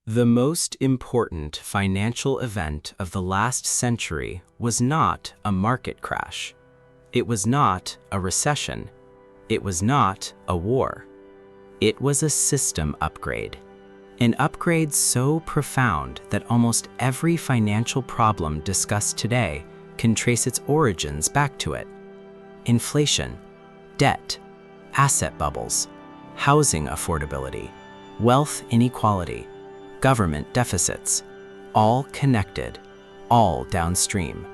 The most important financial event of the last century was not a market crash. It was not a recession. It was not a war. It was a system upgrade. An upgrade so profound that almost every financial problem discussed today can trace its origins back to it. Inflation, debt, asset bubbles, housing affordability, wealth inequality, government deficits, all connected, all downstream.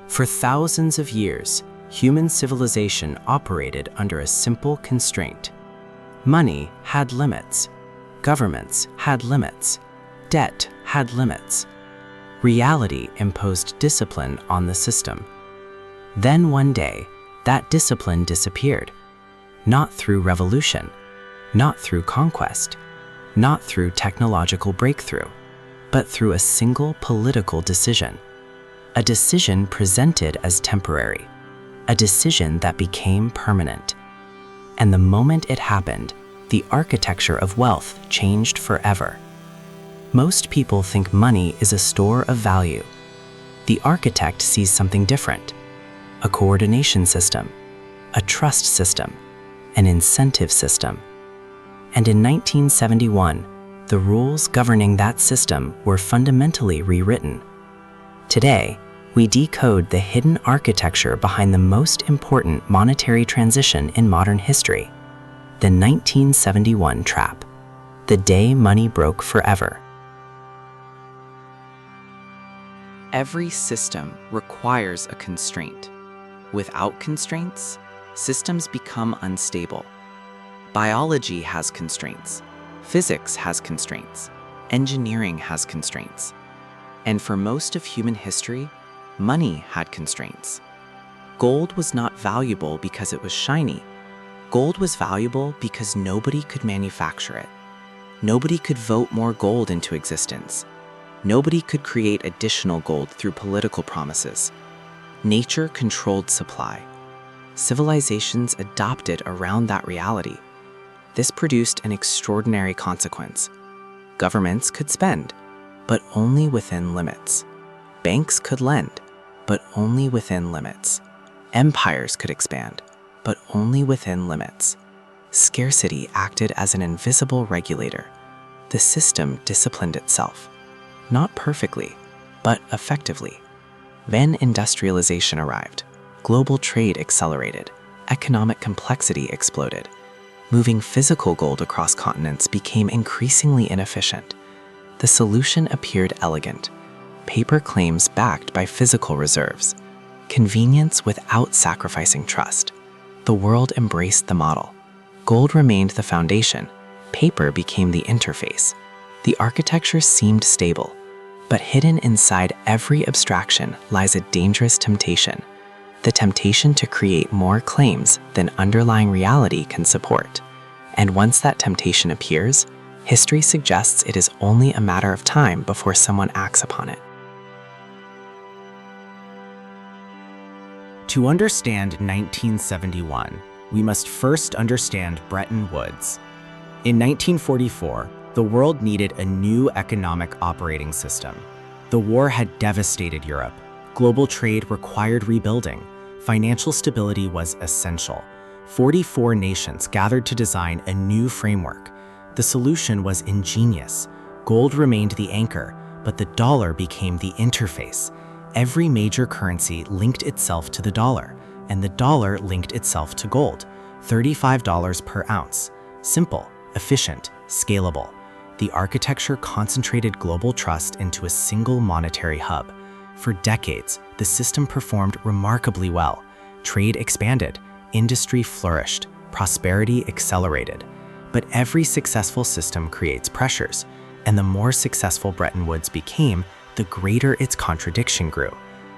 For thousands of years, human civilization operated under a simple constraint. Money had limits. Governments had limits. Debt had limits. Reality imposed discipline on the system. Then one day, that discipline disappeared. Not through revolution, not through conquest, not through technological breakthrough, but through a single political decision. A decision presented as temporary, a decision that became permanent. And the moment it happened, the architecture of wealth changed forever. Most people think money is a store of value. The architect sees something different: a coordination system, a trust system, an incentive system. And in 1971, the rules governing that system were fundamentally rewritten. Today, we decode the hidden architecture behind the most important monetary transition in modern history: the 1971 trap, the day money broke forever. Every system requires a constraint. Without constraints, systems become unstable. Biology has constraints. Physics has constraints. Engineering has constraints. And for most of human history, money had constraints. Gold was not valuable because it was shiny. Gold was valuable because nobody could manufacture it. Nobody could vote more gold into existence. Nobody could create additional gold through political promises. Nature controlled supply. Civilizations adopted around that reality. This produced an extraordinary consequence. Governments could spend, but only within limits. Banks could lend, but only within limits. Empires could expand, but only within limits. Scarcity acted as an invisible regulator. The system disciplined itself, not perfectly, but effectively. Then industrialization arrived. Global trade accelerated. Economic complexity exploded. Moving physical gold across continents became increasingly inefficient. The solution appeared elegant: paper claims backed by physical reserves. Convenience without sacrificing trust. The world embraced the model. Gold remained the foundation. Paper became the interface. The architecture seemed stable, but hidden inside every abstraction lies a dangerous temptation: the temptation to create more claims than underlying reality can support. And once that temptation appears, history suggests it is only a matter of time before someone acts upon it. To understand 1971, we must first understand Bretton Woods. In 1944, the world needed a new economic operating system. The war had devastated Europe. Global trade required rebuilding. Financial stability was essential. 44 nations gathered to design a new framework. The solution was ingenious. Gold remained the anchor, but the dollar became the interface. Every major currency linked itself to the dollar, and the dollar linked itself to gold. $35 per ounce. Simple, efficient, scalable. The architecture concentrated global trust into a single monetary hub. For decades, the system performed remarkably well. Trade expanded, industry flourished, prosperity accelerated. But every successful system creates pressures, and the more successful Bretton Woods became, the greater its contradiction grew.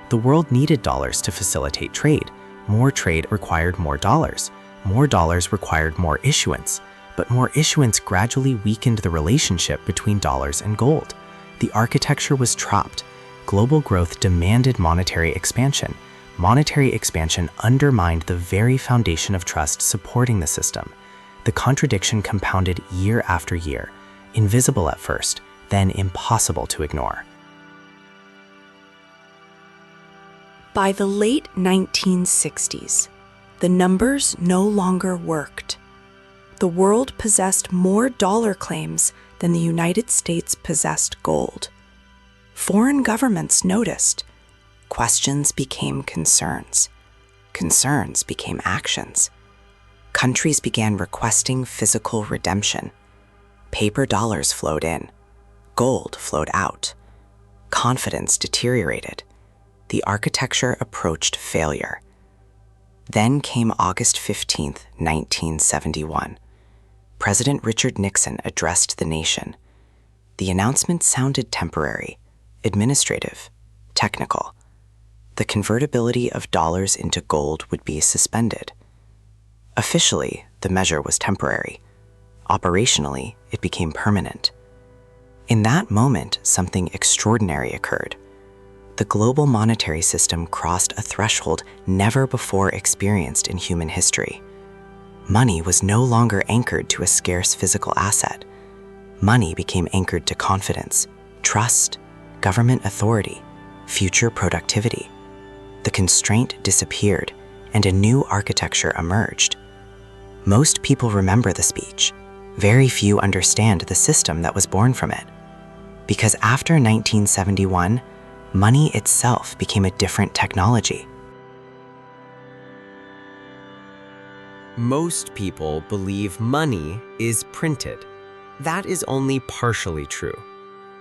The world needed dollars to facilitate trade. More trade required more dollars. More dollars required more issuance. But more issuance gradually weakened the relationship between dollars and gold. The architecture was trapped. Global growth demanded monetary expansion. Monetary expansion undermined the very foundation of trust supporting the system. The contradiction compounded year after year. Invisible at first, then impossible to ignore. By the late 1960s, the numbers no longer worked. The world possessed more dollar claims than the United States possessed gold. Foreign governments noticed. Questions became concerns. Concerns became actions. Countries began requesting physical redemption. Paper dollars flowed in. Gold flowed out. Confidence deteriorated. The architecture approached failure. Then came August 15, 1971. President Richard Nixon addressed the nation. The announcement sounded temporary, administrative, technical. The convertibility of dollars into gold would be suspended. Officially, the measure was temporary. Operationally, it became permanent. In that moment, something extraordinary occurred. The global monetary system crossed a threshold never before experienced in human history. Money was no longer anchored to a scarce physical asset. Money became anchored to confidence, trust, government authority, future productivity. The constraint disappeared, and a new architecture emerged. Most people remember the speech. Very few understand the system that was born from it. Because after 1971, money itself became a different technology. Most people believe money is printed. That is only partially true.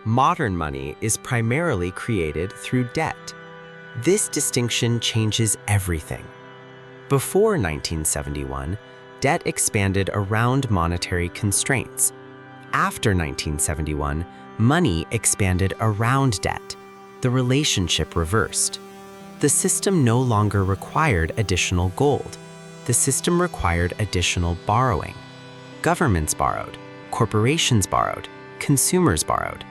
Modern money is primarily created through debt. This distinction changes everything. Before 1971, debt expanded around monetary constraints. After 1971, money expanded around debt. The relationship reversed. The system no longer required additional gold. The system required additional borrowing. Governments borrowed, corporations borrowed, consumers borrowed.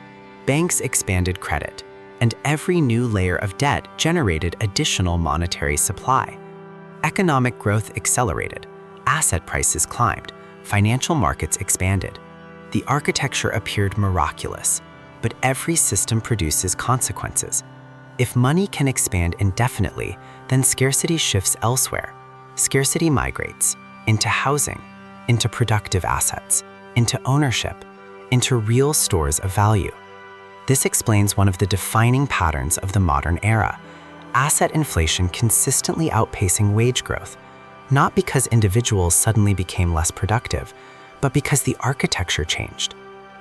Banks expanded credit, and every new layer of debt generated additional monetary supply. Economic growth accelerated, asset prices climbed, financial markets expanded. The architecture appeared miraculous, but every system produces consequences. If money can expand indefinitely, then scarcity shifts elsewhere. Scarcity migrates into housing, into productive assets, into ownership, into real stores of value. This explains one of the defining patterns of the modern era: asset inflation consistently outpacing wage growth, not because individuals suddenly became less productive, but because the architecture changed.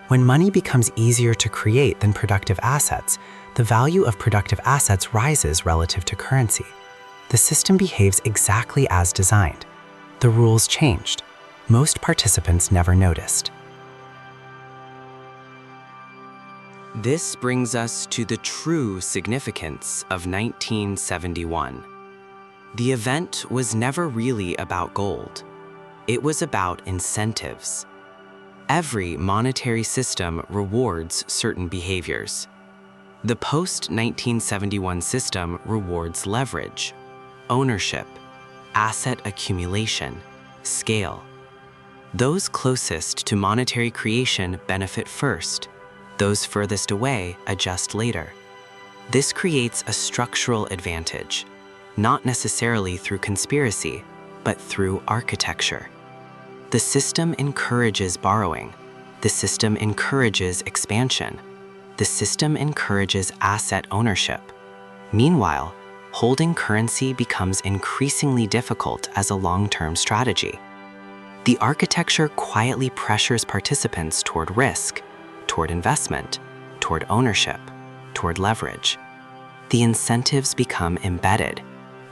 When money becomes easier to create than productive assets, the value of productive assets rises relative to currency. The system behaves exactly as designed. The rules changed. Most participants never noticed. This brings us to the true significance of 1971. The event was never really about gold. It was about incentives. Every monetary system rewards certain behaviors. The post-1971 system rewards leverage, ownership, asset accumulation, scale. Those closest to monetary creation benefit first. Those furthest away adjust later. This creates a structural advantage, not necessarily through conspiracy, but through architecture. The system encourages borrowing. The system encourages expansion. The system encourages asset ownership. Meanwhile, holding currency becomes increasingly difficult as a long-term strategy. The architecture quietly pressures participants toward risk, toward investment, toward ownership, toward leverage. The incentives become embedded.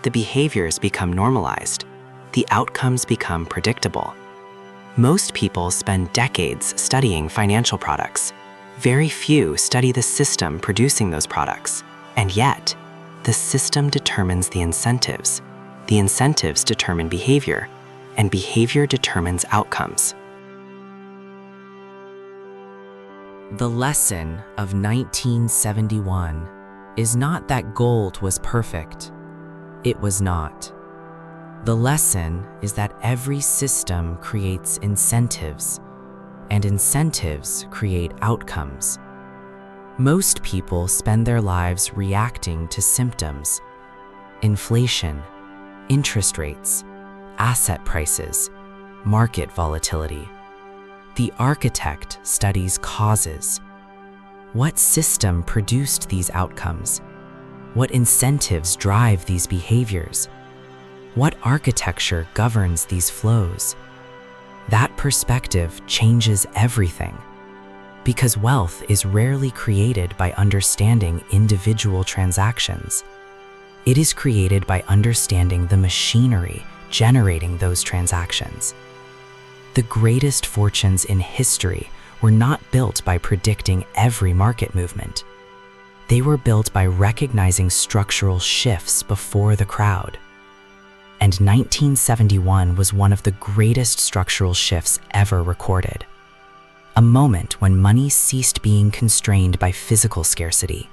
The behaviors become normalized. The outcomes become predictable. Most people spend decades studying financial products. Very few study the system producing those products. And yet, the system determines the incentives. The incentives determine behavior, and behavior determines outcomes. The lesson of 1971 is not that gold was perfect. It was not. The lesson is that every system creates incentives, and incentives create outcomes. Most people spend their lives reacting to symptoms: inflation, interest rates, asset prices, market volatility. The architect studies causes. What system produced these outcomes? What incentives drive these behaviors? What architecture governs these flows? That perspective changes everything, because wealth is rarely created by understanding individual transactions. It is created by understanding the machinery generating those transactions. The greatest fortunes in history were not built by predicting every market movement. They were built by recognizing structural shifts before the crowd. And 1971 was one of the greatest structural shifts ever recorded. A moment when money ceased being constrained by physical scarcity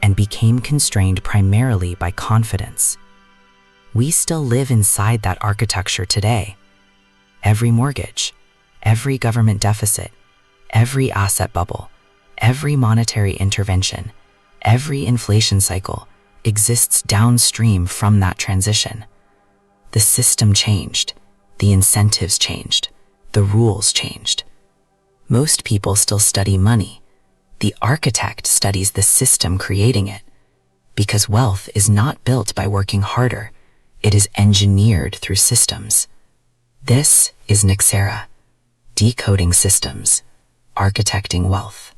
and became constrained primarily by confidence. We still live inside that architecture today. Every mortgage, every government deficit, every asset bubble, every monetary intervention, every inflation cycle exists downstream from that transition. The system changed, the incentives changed, the rules changed. Most people still study money. The architect studies the system creating it, because wealth is not built by working harder. It is engineered through systems. This is Nexera, decoding systems, architecting wealth.